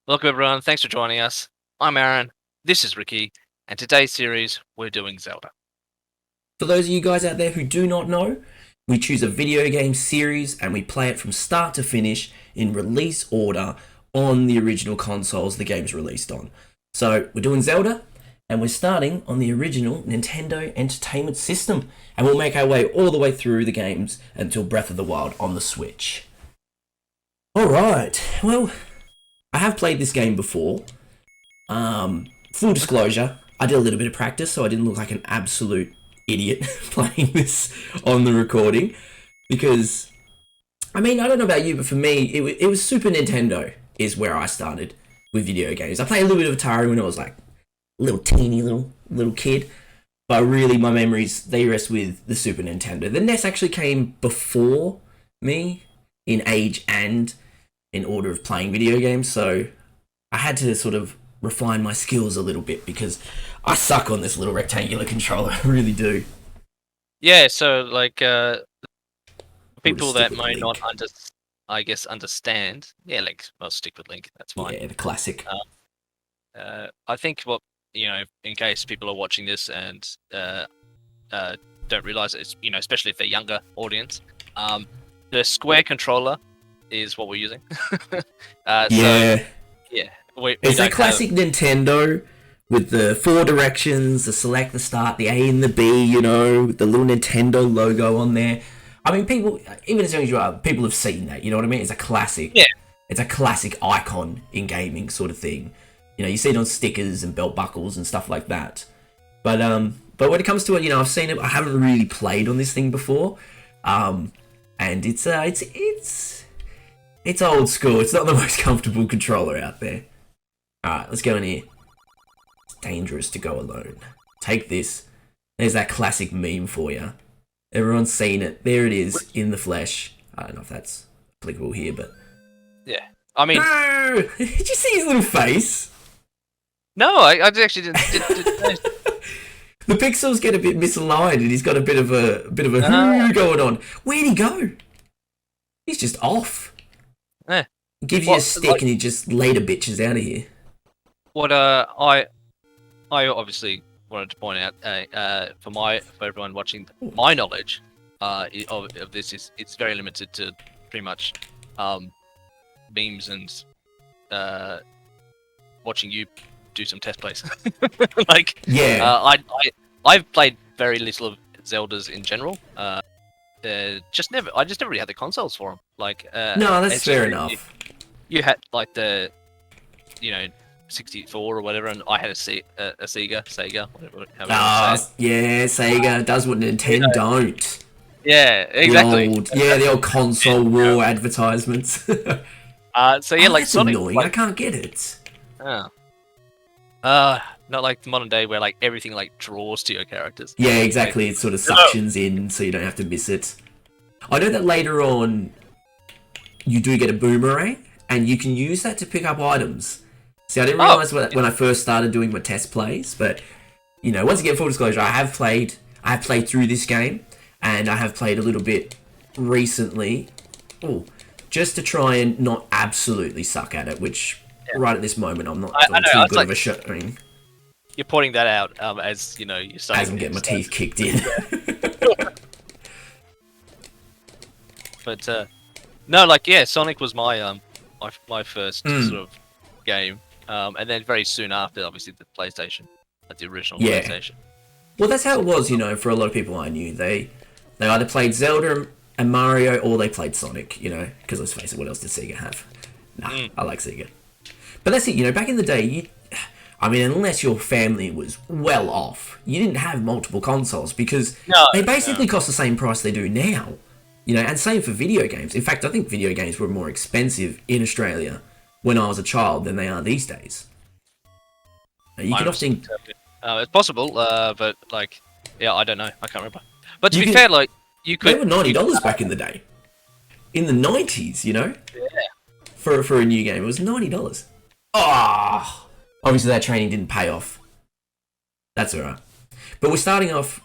Welcome everyone, thanks for joining us. I'm Aaron, this is Ricky, and today's series we're doing Zelda. For those of you guys out there who do not know, we choose a video game series and we play it from start to finish in release order on the original consoles the game's released on. So we're doing Zelda, and we're starting on the original Nintendo Entertainment System, and we'll make our way all the way through the games until Breath of the Wild on the Switch. Alright, well, I have played this game before. Full disclosure, I did a little bit of practice so I didn't look like an absolute idiot playing this on the recording, because I don't know about you, but for me it was Super Nintendo is where I started with video games. I played a little bit of Atari when I was like a little teeny little kid, but really my memories, they rest with the Super Nintendo. The NES actually came before me in age and in order of playing video games, so I had to sort of refine my skills a little bit because I suck on this little rectangular controller. I really do. Yeah, so people Stick that with may Link. not understand, yeah, Link, I'll stick with Link, that's fine. Yeah, the classic. I think in case people are watching this and don't realize it's, especially if they're younger audience, the square controller is what we're using. Yeah. So, yeah. We It's don't that classic Nintendo with the four directions, the select, the start, the A and the B, with the little Nintendo logo on there. I mean, people, even as young as you are, people have seen that, you know what I mean? It's a classic. Yeah. It's a classic icon in gaming sort of thing. You see it on stickers and belt buckles and stuff like that. But when it comes to it, I've seen it. I haven't really played on this thing before. And it's old school. It's not the most comfortable controller out there. Alright, let's go in here. It's dangerous to go alone. Take this. There's that classic meme for you. Everyone's seen it. There it is, in the flesh. I don't know if that's applicable here, but... Yeah. I mean... No! Did you see his little face? No, I actually didn't. The pixels get a bit misaligned and he's got a bit of a going on. Where'd he go? He's just off. Eh. He gives you a stick and he just later bitches out of here. What I obviously wanted to point out for everyone watching, my knowledge of this is it's very limited to pretty much memes and watching you do some test plays. I've played very little of Zeldas in general. I just never really had the consoles for them. No, that's fair enough. You had like the 64 or whatever, and I had a Sega, whatever. Yeah, Sega does what Nintendo don't. Yeah, exactly. The old console war advertisements. So yeah, that's Sonic. Annoying. I can't get it. Not like the modern day where everything draws to your characters. Yeah, exactly. It sort of suctions in, so you don't have to miss it. I know that later on, you do get a boomerang, and you can use that to pick up items. See, I didn't realise when I first started doing my test plays, but once again, full disclosure, I have played through this game, and I have played a little bit recently, just to try and not absolutely suck at it, which right at this moment I'm not too good of a shot. I mean, you're pointing that out as you're starting as I'm getting my teeth kicked in. But Sonic was my my first sort of game. And then very soon after, obviously, the PlayStation, the original PlayStation. Well, that's how it was, for a lot of people I knew. They either played Zelda and Mario, or they played Sonic, because let's face it, what else did Sega have? I like Sega. But that's it, back in the day, unless your family was well off, you didn't have multiple consoles, because they basically cost the same price they do now. And same for video games. In fact, I think video games were more expensive in Australia when I was a child than they are these days. You can often... it's possible, but I don't know. I can't remember. But to be fair, you could... They were $90 back in the day. In the 90s, Yeah. For a new game, it was $90. Obviously that training didn't pay off. That's alright. But we're starting off...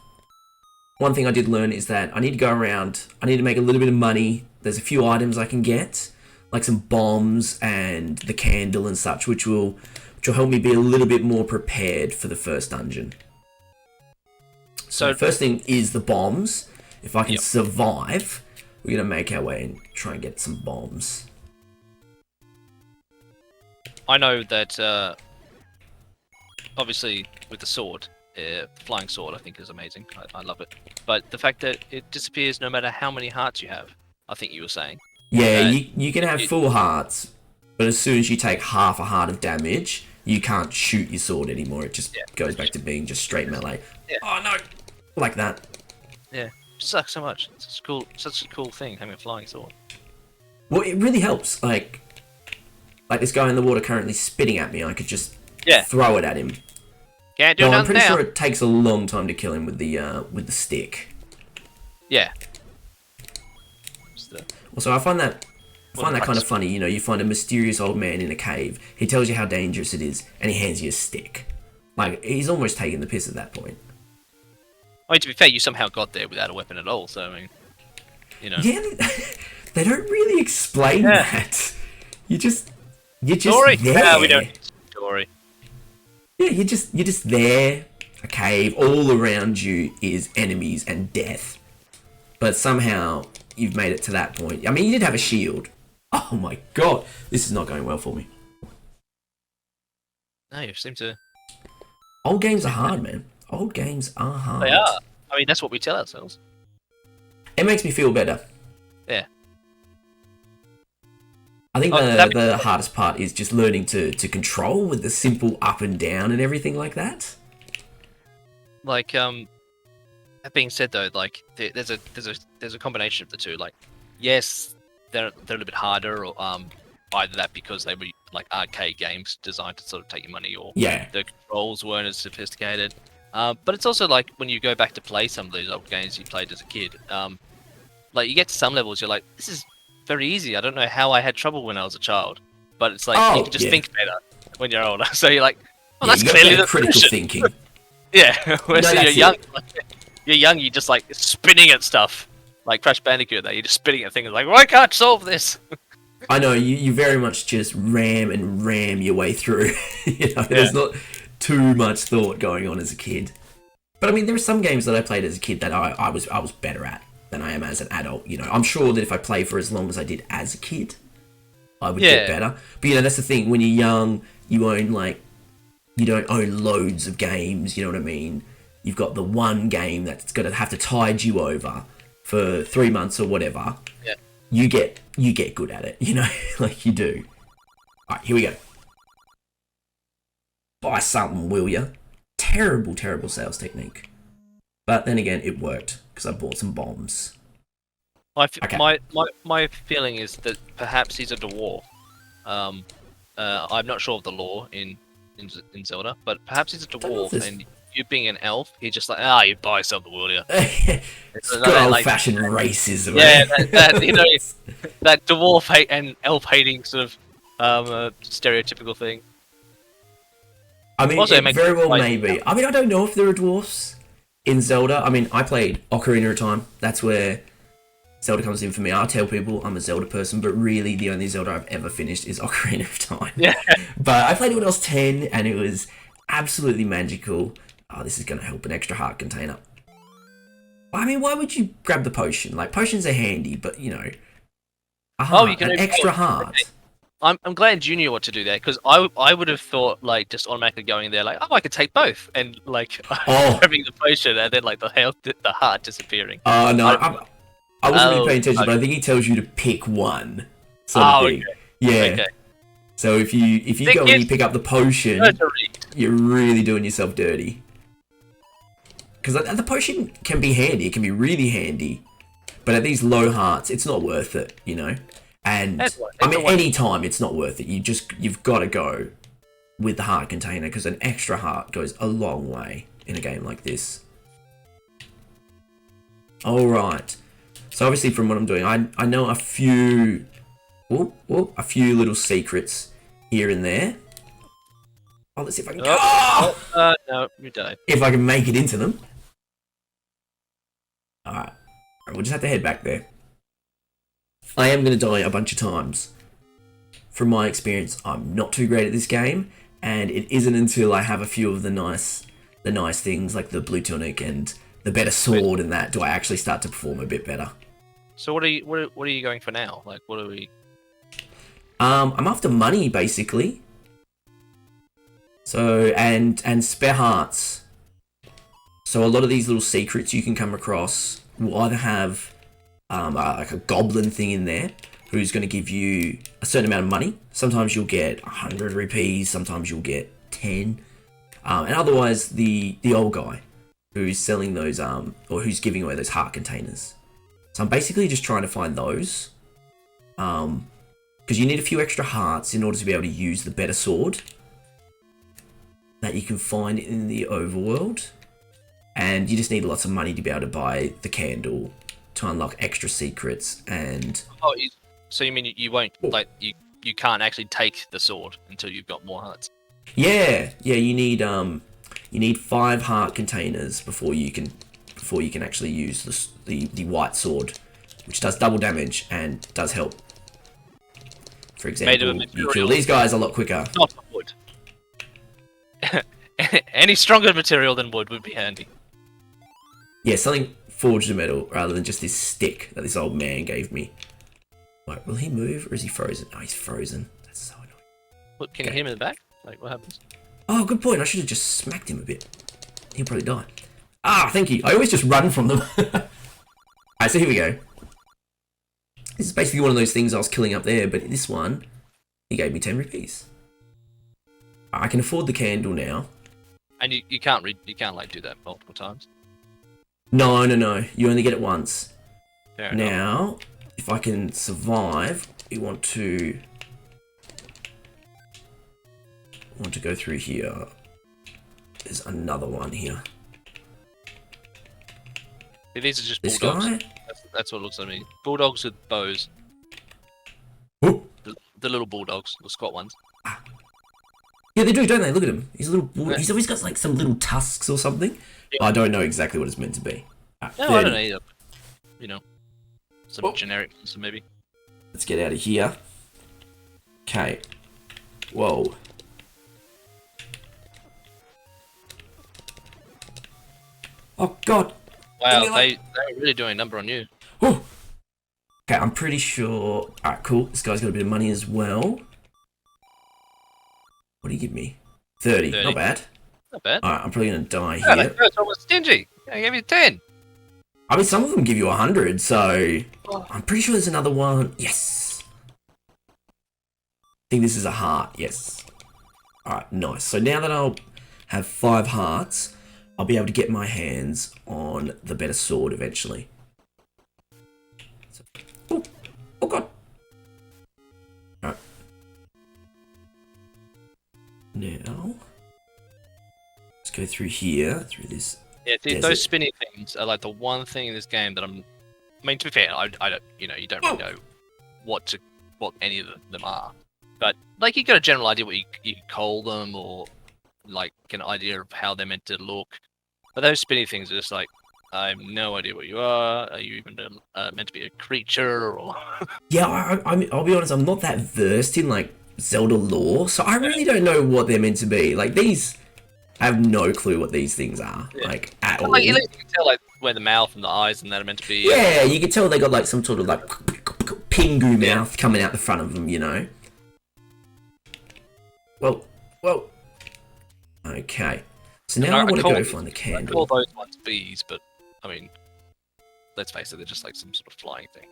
One thing I did learn is that I need to go around, I need to make a little bit of money. There's a few items I can get, like some bombs and the candle and such, which will help me be a little bit more prepared for the first dungeon. So first thing is the bombs. If I can survive, we're gonna make our way and try and get some bombs. I know that obviously with the sword, the flying sword, I think is amazing. I love it. But the fact that it disappears no matter how many hearts you have, I think you were saying. Yeah, you can have full hearts, but as soon as you take half a heart of damage, you can't shoot your sword anymore. It just goes back to being just straight melee. Yeah. Oh no! Like that. Yeah, it sucks so much. It's such a cool thing having a flying sword. Well, it really helps. Like this guy in the water currently spitting at me, I could just throw it at him. Can't do nothing now. I'm pretty sure it takes a long time to kill him with the stick. Yeah. Also, I find that kind of funny. You know, you find a mysterious old man in a cave. He tells you how dangerous it is, and he hands you a stick. Like, he's almost taking the piss at that point. I mean, to be fair, you somehow got there without a weapon at all. So I mean, you know. Yeah, they don't really explain that. You're just story? there. No, we don't need story. Yeah, you're just there. A cave. All around you is enemies and death. But somehow you've made it to that point. I mean, you did have a shield. Oh my god, this is not going well for me. No, you seem to. Old games are hard, man. Old games are hard. They are. I mean, that's what we tell ourselves. It makes me feel better. Yeah. I think the hardest part is just learning to control with the simple up and down and everything like that. Like, that being said, though, like there's a combination of the two. Like, yes, they're a little bit harder, or either that because they were like arcade games designed to sort of take your money, or the controls weren't as sophisticated. But it's also like when you go back to play some of these old games you played as a kid, like you get to some levels, you're like, this is very easy. I don't know how I had trouble when I was a child, but it's like you can just think better when you're older. So you're like, well, that's clearly the critical thinking. Yeah, whereas you're young. You're young, you're just like spinning at stuff. Like Crash Bandicoot there, you're just spinning at things like, why can't I solve this? I know, you very much just ram your way through. There's not too much thought going on as a kid. But I mean, there are some games that I played as a kid that I was better at than I am as an adult. You know, I'm sure that if I play for as long as I did as a kid, I would get better. But that's the thing, when you're young, you don't own loads of games, you know what I mean? You've got the one game that's going to have to tide you over for 3 months or whatever. Yeah. You get good at it, like you do. Alright, here we go. Buy something, will ya? Terrible sales technique. But then again, it worked, because I bought some bombs. My feeling is that perhaps he's a dwarf. I'm not sure of the lore in Zelda, but perhaps he's a dwarf, and you being an elf, you're just like, you buy something, will you? It's good old-fashioned racism. Yeah, that dwarf hate and elf hating sort of stereotypical thing. I mean, also, it very well may be. I mean, I don't know if there are dwarfs in Zelda. I mean, I played Ocarina of Time. That's where Zelda comes in for me. I tell people I'm a Zelda person, but really the only Zelda I've ever finished is Ocarina of Time. Yeah. But I played it when I was 10, and it was absolutely magical. Oh, this is going to help an extra heart container. I mean, why would you grab the potion? Like, potions are handy, but, a heart, an extra heart. I'm glad you knew what to do there, because I would have thought, like, just automatically going there, like, I could take both, and, like, grabbing the potion, and then, like, the heart disappearing. Oh, no, I wasn't really paying attention, but I think he tells you to pick one. Sort of thing. Okay. Yeah. Okay. So if you go and you pick up the potion, you're really doing yourself dirty. Because the potion can be handy, it can be really handy, but at these low hearts, it's not worth it, And I mean, any time it's not worth it. You've got to go with the heart container, because an extra heart goes a long way in a game like this. All right. So obviously, from what I'm doing, I know a few little secrets here and there. Oh, let's see if I can. No, you died. If I can make it into them. Alright, we'll just have to head back there. I am going to die a bunch of times, from my experience, I'm not too great at this game, and it isn't until I have a few of the nice things like the blue tunic and the better sword and that do I actually start to perform a bit better. So what are you going for now? Like, what are we? I'm after money basically. So and spare hearts. So a lot of these little secrets you can come across will either have like a goblin thing in there who's going to give you a certain amount of money. Sometimes you'll get 100 rupees, sometimes you'll get 10. And otherwise the old guy who's selling those or who's giving away those heart containers. So I'm basically just trying to find those. Because you need a few extra hearts in order to be able to use the better sword that you can find in the overworld. And you just need lots of money to be able to buy the candle to unlock extra secrets and... Oh, so you mean you won't, like, you can't actually take the sword until you've got more hearts? Yeah, you need 5 heart containers before you can actually use the white sword, which does double damage and does help. For example, you kill these guys a lot quicker. Not wood. Any stronger material than wood would be handy. Yeah, something forged of metal rather than just this stick that this old man gave me. Wait, will he move or is he frozen? Oh, he's frozen. That's so annoying. Look, can you hear him in the back? Like, what happens? Oh, good point. I should have just smacked him a bit. He'll probably die. Ah, thank you. I always just run from them. Alright, so here we go. This is basically one of those things I was killing up there, but this one, he gave me 10 rupees. I can afford the candle now. And you can't like do that multiple times. No. You only get it once. Fair now, enough. If I can survive, we want to go through here. There's another one here. These are just This bulldogs. guy? That's what it looks like to me. Bulldogs with bows. Ooh. The little bulldogs, the squat ones. Yeah, they do, don't they? Look at him. He's a little. He's always got like some little tusks or something. Yeah. I don't know exactly what it's meant to be. No, I don't know either. You know, some generic ones, maybe. Let's get out of here. Okay. Whoa. Oh God. Wow, they're really doing a number on you. Oh. Okay, I'm pretty sure. Alright, cool. This guy's got a bit of money as well. What do you give me? 30. Not bad. Not bad. Alright, I'm probably going to die Yeah, here. that first one was stingy. I gave you 10. I mean, some of them give you 100, so... I'm pretty sure there's another one. Yes! I think this is a heart. Yes. Alright, nice. So now that I'll have 5 hearts, I'll be able to get my hands on the better sword eventually. So, oh God! Alright. Now... let's go through here, through this. Yeah, dude, those spinny things are like the one thing in this game that I mean, to be fair, I don't, you don't really know what any of them are. But, like, you got a general idea what you call them, or, like, an idea of how they're meant to look. But those spinny things are just like, I have no idea what you are. Are you even meant to be a creature, or... Yeah, I'll be honest, I'm not that versed in, like, Zelda lore, so I really don't know what they're meant to be. Like, these... I have no clue what these things are, like, at all. Like, at least you can tell, like, where the mouth and the eyes and that are meant to be. Yeah, you can tell they got, like, some sort of, like, pingu mouth coming out the front of them, you know? Well. Okay. So now I want to go find the candle. I call those ones bees, but, I mean, let's face it, they're just, like, some sort of flying thing.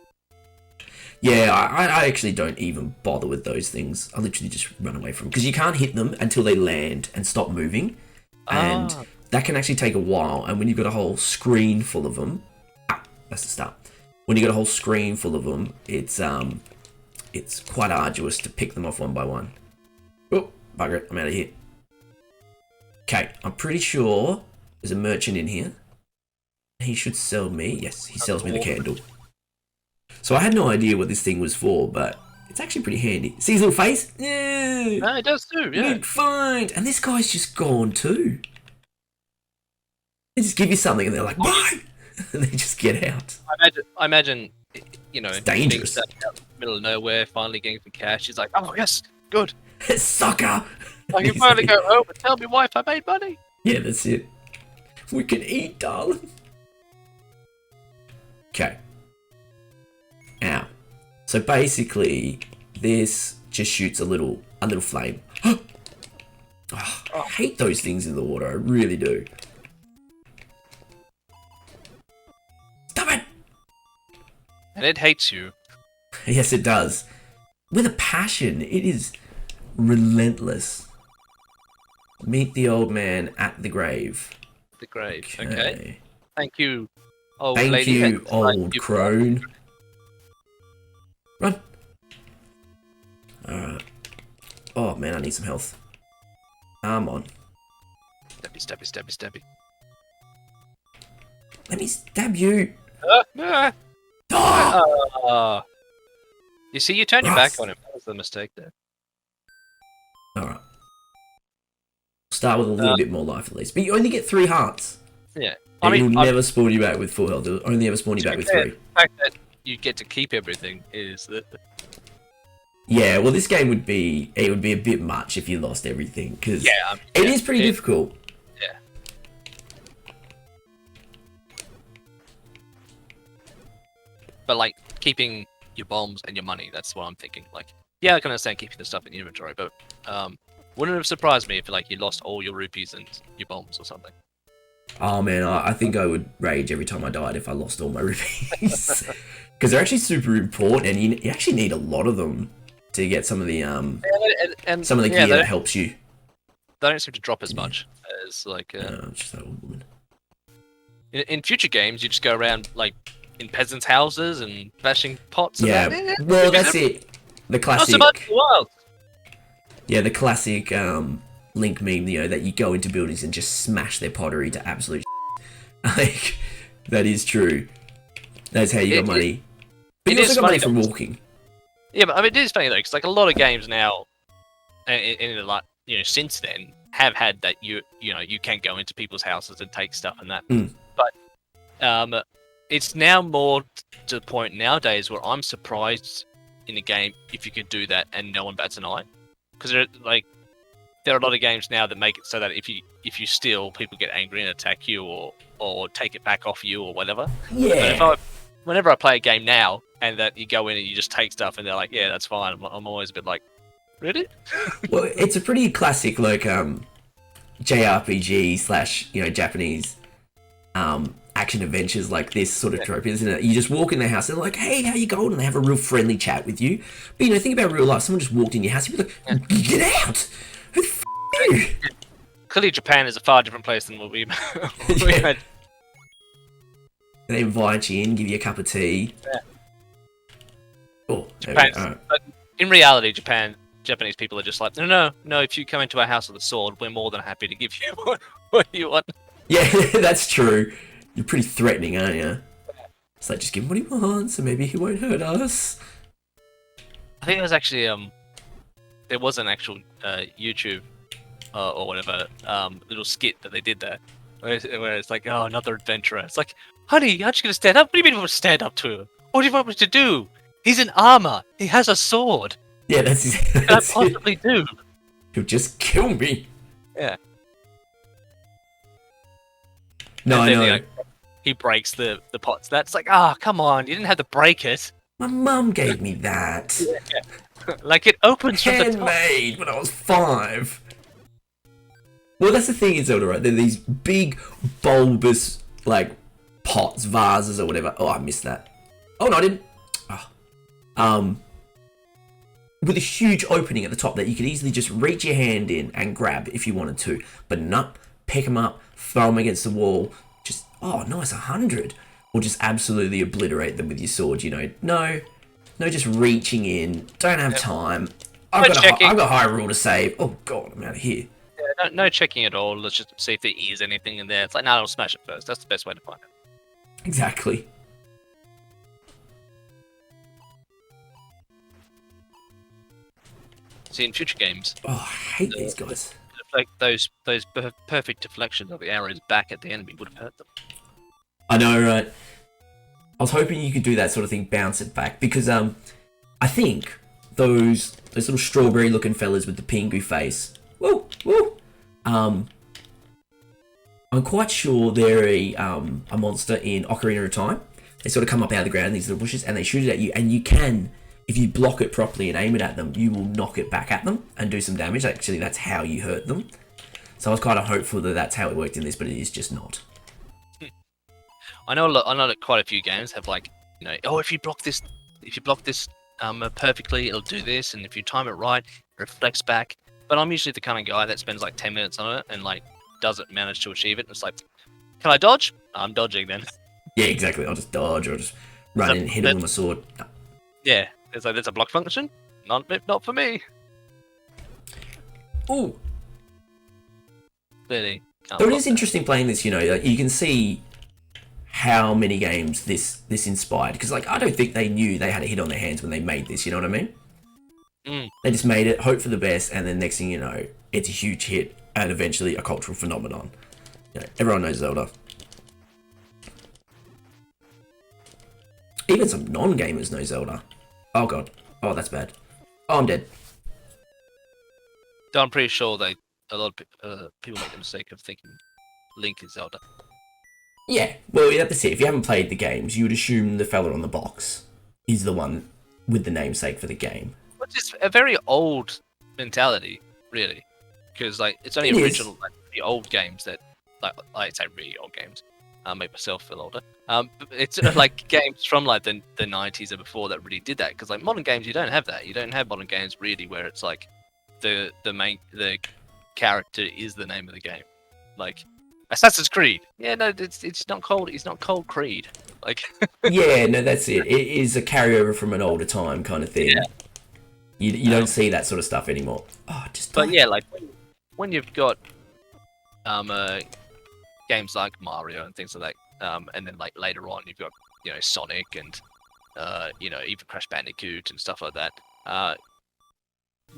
Yeah, I actually don't even bother with those things. I literally just run away from them. Because you can't hit them until they land and stop moving. And that can actually take a while. And when you've got a whole screen full of them... that's the start. When you've got a whole screen full of them, it's quite arduous to pick them off one by one. Oh, bugger it. I'm out of here. Okay, I'm pretty sure there's a merchant in here. He should sell me... yes, he sells me the candle. So I had no idea what this thing was for, but it's actually pretty handy. See his little face? Yeah. No, it does too, yeah. Good find. And this guy's just gone too. They just give you something and they're like, bye! And they just get out. I imagine, you know, it's dangerous. middle of nowhere, finally getting some cash. She's like, "Oh yes, good. Sucker! I can finally go home and tell my wife I made money." Yeah, that's it. We can eat, darling. Okay. Now, so basically, this just shoots a little flame. Oh, I hate those things in the water. I really do. Stop it! And it hates you. Yes, it does. With a passion. It is relentless. Meet the old man at the grave. The grave. Okay. Thank you, old Thank lady. you, old crone. Run. Alright. Oh man, I need some health. Come on. Stabby. Let me stab you. Ah! Oh! You see, you turned your back on him. That was the mistake there. Alright. Start with a little bit more life at least. But you only get 3 hearts. Yeah. And it'll never spawn you back with full health. It'll only ever spawn you back with 3. The fact that you get to keep everything is that... Yeah, well this game would be a bit much if you lost everything. Because it is pretty difficult. Yeah. But like, keeping your bombs and your money, that's what I'm thinking. Like, yeah, I can understand keeping the stuff in your inventory, but wouldn't it have surprised me if like you lost all your rupees and your bombs or something? Oh man, I think I would rage every time I died if I lost all my rupees. Because they're actually super important, and you actually need a lot of them to get some of the some of the gear that helps you. They don't seem to drop as much as like. Just that old woman. In future games, you just go around like in peasants' houses and bashing pots. Yeah, well that's it. The classic. Not so much wild. Yeah, the classic Link meme, you know, that you go into buildings and just smash their pottery to absolute like, that is true. That's how you got money. But you also got money from walking. Yeah, but I mean, it is funny though, because like a lot of games now, in like, you know, since then, have had that you know, you can go into people's houses and take stuff and that. But it's now more to the point nowadays where I'm surprised in a game if you could do that and no one bats an eye, because like there are a lot of games now that make it so that if you steal, people get angry and attack you or take it back off you or whatever. Yeah. But whenever I play a game now and that you go in and you just take stuff and they're like, yeah, that's fine, I'm always a bit like, really? Well, it's a pretty classic like JRPG / you know, Japanese action adventures like this sort of trope, isn't it? You just walk in their house and they're like, hey, how you going? And they have a real friendly chat with you. But you know, think about real life. Someone just walked in your house, you'd be like, get out! Who the f*** are you? Clearly Japan is a far different place than what we had. They invite you in, give you a cup of tea. Yeah. Oh, but in reality, Japanese people are just like, no, if you come into our house with a sword, we're more than happy to give you what you want. Yeah, that's true. You're pretty threatening, aren't you? It's like, just give him what he wants, and maybe he won't hurt us. I think there's actually there was an actual YouTube or whatever little skit that they did there, where it's like, oh, another adventurer. It's like, honey, aren't you gonna stand up? What do you mean we'll stand up to him? What do you want me to do? He's in armor. He has a sword. Yeah, that's what can I possibly do? He'll just kill me. Yeah. No, I know. Like, he breaks the pots. That's like, come on, you didn't have to break it. My mum gave me that. Yeah. Like it opens from the top. Handmade when I was 5. Well, that's the thing in Zelda, right? They're these big, bulbous, like, pots, vases, or whatever. Oh, I missed that. Oh, no, I didn't. With a huge opening at the top that you could easily just reach your hand in and grab if you wanted to. But no, pick them up, throw them against the wall. Just, oh, nice, 100. Or just absolutely obliterate them with your sword, you know. No, just reaching in. Don't have time. I've got Hyrule to save. Oh, God, I'm out of here. Yeah, no checking at all. Let's just see if there is anything in there. It's like, no, I'll smash it first. That's the best way to find it. Exactly. See, in future games... Oh, I hate these guys. Like those perfect deflections of the arrows back at the enemy would have hurt them. I know, right? I was hoping you could do that sort of thing, bounce it back, because I think those little strawberry looking fellas with the pingu face. Woo, woo. I'm quite sure they're a monster in Ocarina of Time. They sort of come up out of the ground in these little bushes and they shoot it at you, and you can, if you block it properly and aim it at them, you will knock it back at them and do some damage. Actually, that's how you hurt them. So I was kind of hopeful that that's how it worked in this, but it is just not. I know that quite a few games have like, if you block this perfectly, it'll do this, and if you time it right, it reflects back. But I'm usually the kind of guy that spends like 10 minutes on it and like doesn't manage to achieve it. It's like, can I dodge? I'm dodging then. Yeah, exactly. I'll just dodge or just run in and hit him with my sword. No. Yeah, it's like there's a block function. Not for me. Ooh. Clearly. So it is interesting playing this. Like, you can see how many games this inspired, because like I don't think they knew they had a hit on their hands when they made this. You know what I mean? They just made it, hope for the best, and then next thing you know, it's a huge hit and eventually a cultural phenomenon. Everyone knows Zelda. Even some non-gamers know Zelda. Oh god. Oh, that's bad. Oh, I'm dead. I'm pretty sure a lot of people make the mistake of thinking Link is Zelda. Yeah, well, you have to see. If you haven't played the games, you would assume the fella on the box is the one with the namesake for the game. Which is a very old mentality, really, because like it's only original, like the old games that, like I say, really old games. I make myself feel older. It's like games from like the 90s or before that really did that. Because like modern games, you don't have that. You don't have modern games really where it's like the character is the name of the game. Like Assassin's Creed. Yeah, no, it's not called. It's not called Creed. Like. Yeah, no, that's it. It is a carryover from an older time kind of thing. Yeah. You don't see that sort of stuff anymore. Oh, just. But yeah, like when you've got games like Mario and things like that, and then like later on you've got Sonic and even Crash Bandicoot and stuff like that.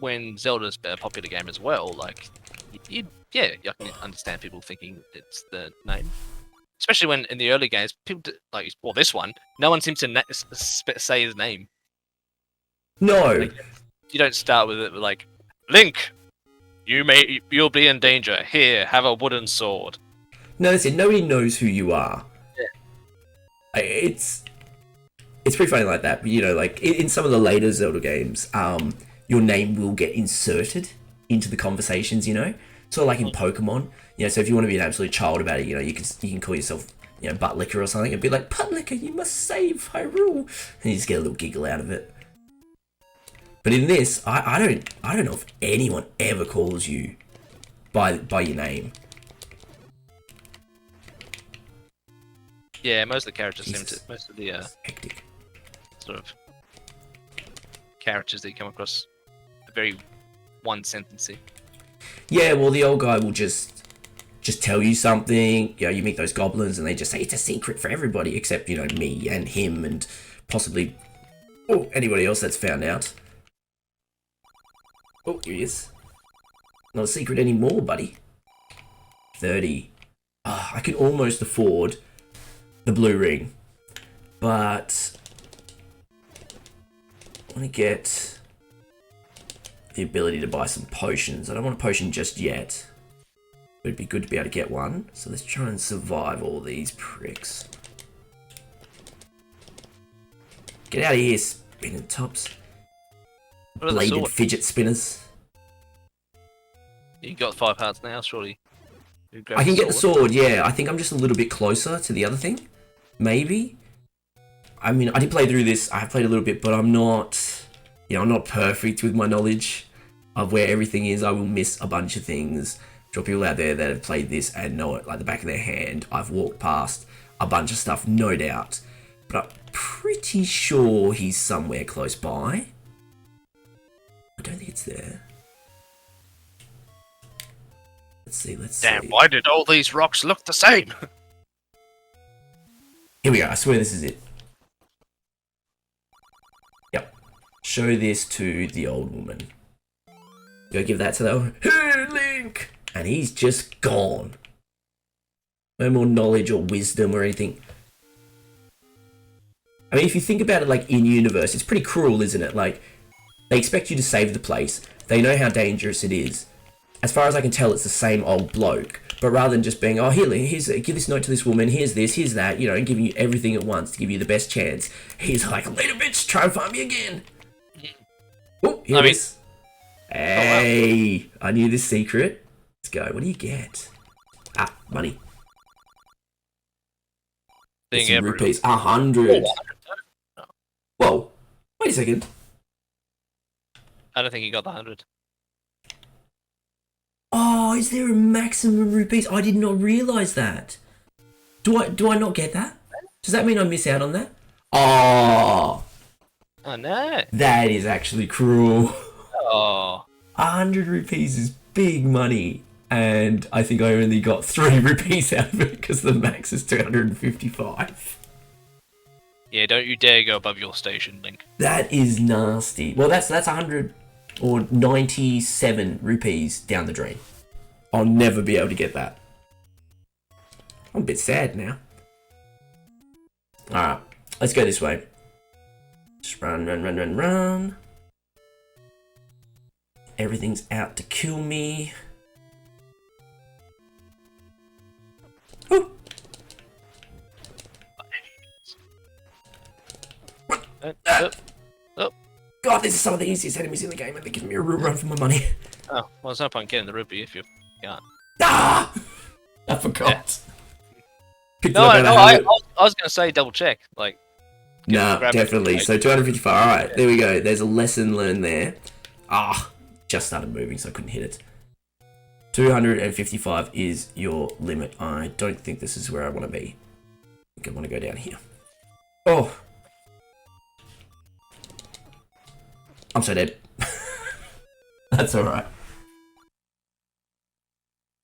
When Zelda's a popular game as well, like I can understand people thinking it's the name, especially when in the early games people this one, no one seems to say his name. No. Like, you don't start with it like, Link, you'll be in danger. Here, have a wooden sword. No, that's it. Nobody knows who you are. Yeah. It's pretty funny like that. But, like in some of the later Zelda games, your name will get inserted into the conversations. Sort of like in Pokemon. So if you want to be an absolute child about it, you can call yourself Buttlicker or something. It'd be like, Buttlicker, you must save Hyrule, and you just get a little giggle out of it. But in this, I don't know if anyone ever calls you by your name. Yeah, most of the characters most of the hectic sort of characters that you come across are very one sentencey. Yeah, well, the old guy will just tell you something. You meet those goblins and they just say it's a secret for everybody except me and him and possibly anybody else that's found out. Oh, here he is. Not a secret anymore, buddy. 30. I can almost afford the blue ring, but I want to get the ability to buy some potions. I don't want a potion just yet, but it'd be good to be able to get one. So let's try and survive all these pricks. Get out of here, spinning tops. Bladed fidget spinners. You got 5 hearts now, surely. I can get the sword, yeah. I think I'm just a little bit closer to the other thing. Maybe. I mean, I did play through this. I have played a little bit, but I'm not, I'm not perfect with my knowledge of where everything is. I will miss a bunch of things. There are people out there that have played this and know it like the back of their hand. I've walked past a bunch of stuff, no doubt. But I'm pretty sure he's somewhere close by. I don't think it's there. Let's see. Damn, why did all these rocks look the same? Here we go. I swear this is it. Yep. Show this to the old woman. Go give that to the Hey, Link! And he's just gone. No more knowledge or wisdom or anything. I mean, if you think about it, like in universe, it's pretty cruel, isn't it? Like they expect you to save the place. They know how dangerous it is. As far as I can tell, it's the same old bloke. But rather than just being, oh, here's give this note to this woman, here's this, here's that, you know, and giving you everything at once to give you the best chance, he's like, later, bitch, try and find me again. Oh, here it is. Hey, I knew this secret. Let's go. What do you get? Ah, money. Get some rupees. 100. Whoa. Wait a second. I don't think you got the 100. Oh, is there a maximum rupees? I did not realise that. Do I not get that? Does that mean I miss out on that? Oh. Oh no. That is actually cruel. Oh. 100 rupees is big money. And I think I only got 3 rupees out of it because the max is 255. Yeah, don't you dare go above your station, Link. That is nasty. Well, that's 100 or 97 rupees down the drain. I'll never be able to get that. I'm a bit sad now. Alright, let's go this way. Just run. Everything's out to kill me. Ooh. God, this is some of the easiest enemies in the game, and they're giving me a real run for my money. Oh, well, there's no point getting the rupee if you can't. Ah! I forgot. Yeah. No, I was going to say double check. Like, no, definitely. So 255. All right, there we go. There's a lesson learned there. Ah, just started moving, so I couldn't hit it. 255 is your limit. I don't think this is where I want to be. I think I want to go down here. Oh. I'm so dead. That's alright.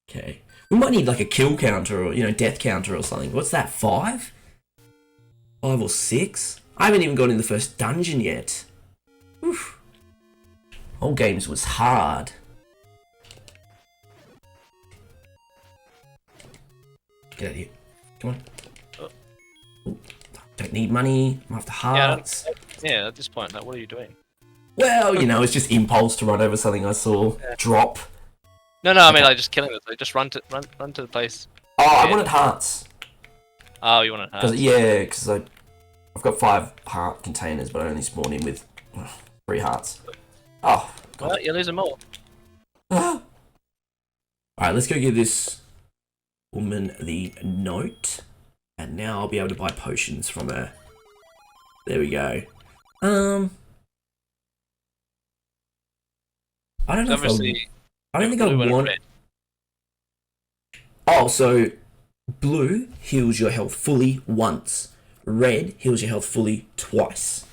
Okay. We might need like a kill counter or, you know, death counter or something. What's that, 5? 5 or 6? I haven't even gone in the first dungeon yet. Oof. Whole games was hard. Get out of here. Come on. Ooh. Don't need money. I'm after hearts. Yeah, at this point, like, what are you doing? Well, you know, it's just impulse to run over something I saw. Drop. No, I mean, like, just killing it. Like, just run to the place. Oh, I wanted hearts. Oh, you wanted hearts? Yeah, because I've got 5 heart containers, but I only spawned in with 3 hearts. Oh, God. Well, you're losing more. Alright, let's go give this woman the note. And now I'll be able to buy potions from her. There we go. I don't know if I don't think I want... Red. Oh, so blue heals your health fully once. Red heals your health fully twice.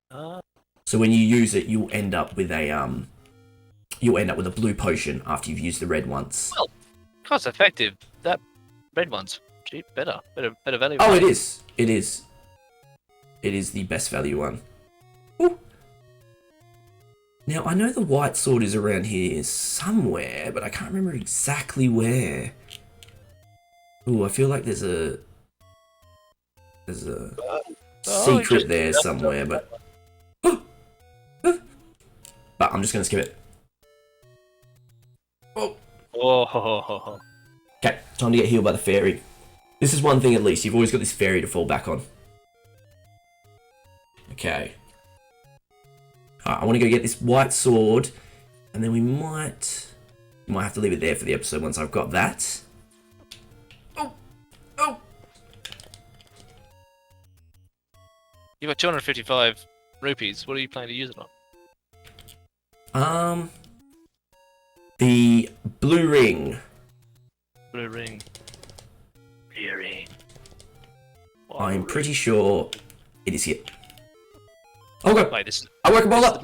So when you use it, you'll end up with a blue potion after you've used the red once. Well, cost effective. That red one's cheap, better value. Oh, it is. It is the best value one. Ooh. Now, I know the white sword is around here somewhere, but I can't remember exactly where. Ooh, I feel like there's a secret there somewhere, but I'm just gonna skip it. Oh. Okay, time to get healed by the fairy. This is one thing at least, you've always got this fairy to fall back on. Okay. I want to go get this white sword, and then we might have to leave it there for the episode once I've got that. Oh! You've got 255 rupees. What are you planning to use it on? The blue ring. Blue ring. I'm pretty sure it is here. Oh god! Wait, this is... I woke them all up!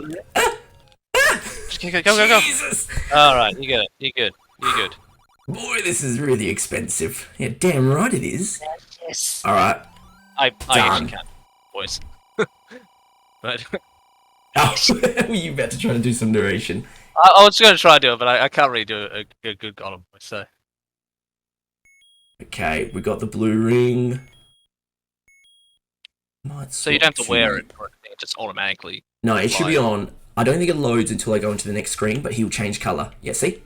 Just go. Jesus! Alright, you get it. You're good. Boy, this is really expensive. Yeah, damn right it is. Yes. Alright. I actually can't voice. But... Oh, were you about to try to do some narration? I was going to try to do it, but I can't really do a good Gollum voice, so... Okay, we got the blue ring. Might So you don't have swap to wear it, or anything, it just automatically. No, it should be applies. on. I don't think it loads until I go into the next screen, but he'll change colour. Yeah, see?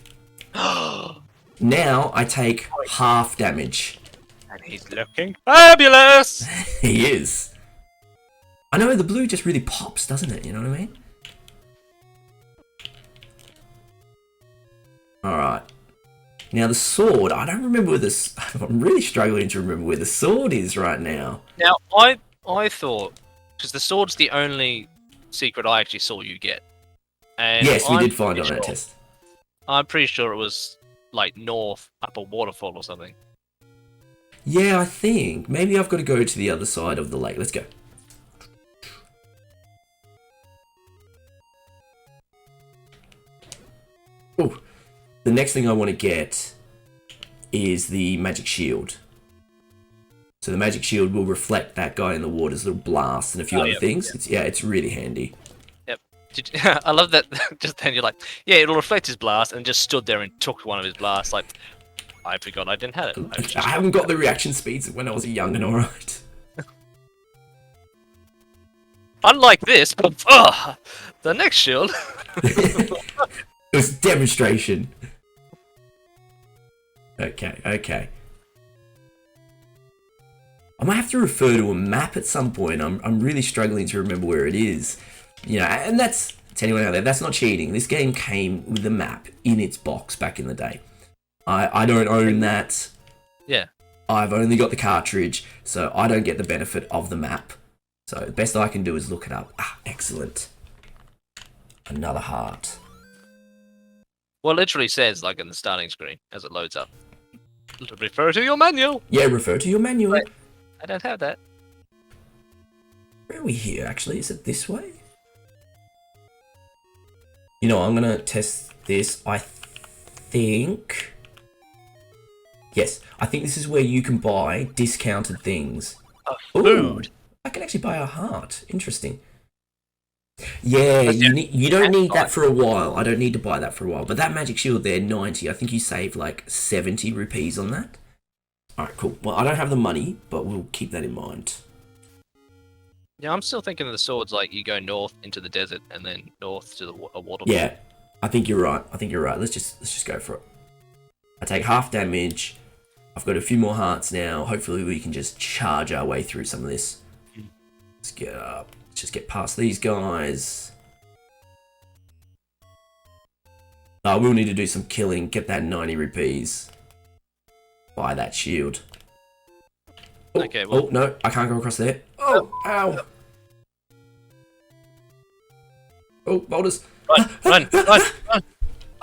And Now I take half damage. he's looking fabulous. He is. I know the blue just really pops, doesn't it? You know what I mean? Alright. Now the sword, I don't remember where this. I'm really struggling to remember where the sword is right now. Now I thought, because the sword's the only secret I actually saw you get, and Yes, we I'm did find it pretty on our sure- test. I'm pretty sure it was like north up a waterfall or something. Yeah, I think. Maybe I've got to go to the other side of the lake. Let's go. Oh, the next thing I want to get is the magic shield. So the magic shield will reflect that guy in the water's little blast and a few other things. It's really handy. I love that. Just then you're like, yeah, it'll reflect his blast, and just stood there and took one of his blasts. Like, I forgot I didn't have it. I haven't got the reaction speeds when I was young and alright. Unlike this, the next shield. It was demonstration. Okay. I might have to refer to a map at some point. I'm really struggling to remember where it is. You know, and that's, to anyone out there, that's not cheating. This game came with the map in its box back in the day. I don't own that. Yeah. I've only got the cartridge, so I don't get the benefit of the map. So the best I can do is look it up. Ah, excellent. Another heart. Well, it literally says, like, in the starting screen, as it loads up. Refer to your manual. Yeah, refer to your manual. Right. I don't have that. Where are we here, actually? Is it this way? You know, I'm going to test this. I think... Yes, I think this is where you can buy discounted things. Food. Ooh, I can actually buy a heart. Interesting. Yeah, you don't need that for a while. I don't need to buy that for a while. But that magic shield there, 90. I think you save like 70 rupees on that. Alright, cool. Well, I don't have the money, but we'll keep that in mind. Yeah, I'm still thinking of the swords like you go north into the desert and then north to a waterfall. Yeah, I think you're right. Let's just go for it. I take half damage. I've got a few more hearts now. Hopefully we can just charge our way through some of this. Let's get up. Let's just get past these guys. I will need to do some killing. Get that 90 rupees. Buy that shield. Oh, Okay, well... Oh, no. I can't go across there. Oh, ow. Oh, boulders. Run.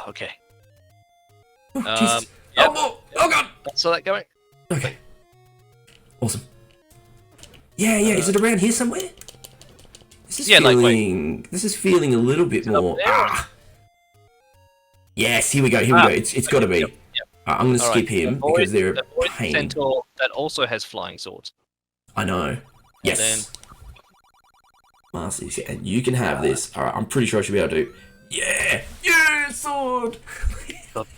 Okay. Oh, Jesus. Yep. Oh, God. Saw that going? Okay. Awesome. Yeah, is it around here somewhere? This is feeling a little bit more. Yes, here we go. It's got to be. Yep. I'm going to skip him because they're a pain. Centaur that also has flying swords. I know. Yes. Marcy, and you can have this. Alright, I'm pretty sure I should be able to. Yeah! Yeah, sword!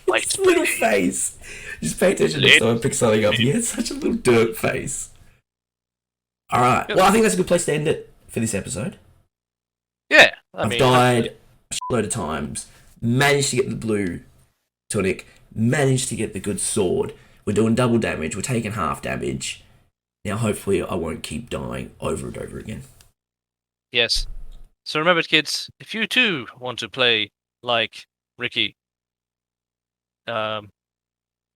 Its little face. Just pay attention next time I pick something up. Yeah, it's such a little dirt face. Alright, well, I think that's a good place to end it for this episode. Yeah. I've died a shitload of times. Managed to get the blue tunic. Managed to get the good sword. We're doing double damage. We're taking half damage. Now, hopefully, I won't keep dying over and over again. Yes. So remember, kids, if you too want to play like Ricky,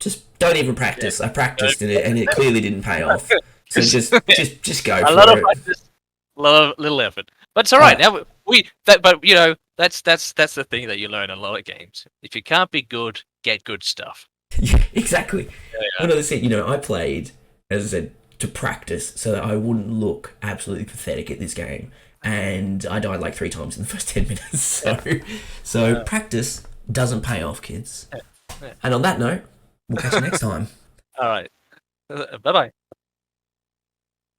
just don't even practice. I practiced in it, and it clearly didn't pay off. So just go for it. A lot of practice, a lot of little effort, but it's all right. Now but you know, that's the thing that you learn in a lot of games. If you can't be good, get good stuff. Yeah, exactly. Yeah. Another thing, I played, as I said, to practice so that I wouldn't look absolutely pathetic at this game. And I died like 3 times in the first 10 minutes. So practice doesn't pay off, kids. Yeah. And on that note, we'll catch you next time. All right. Bye-bye.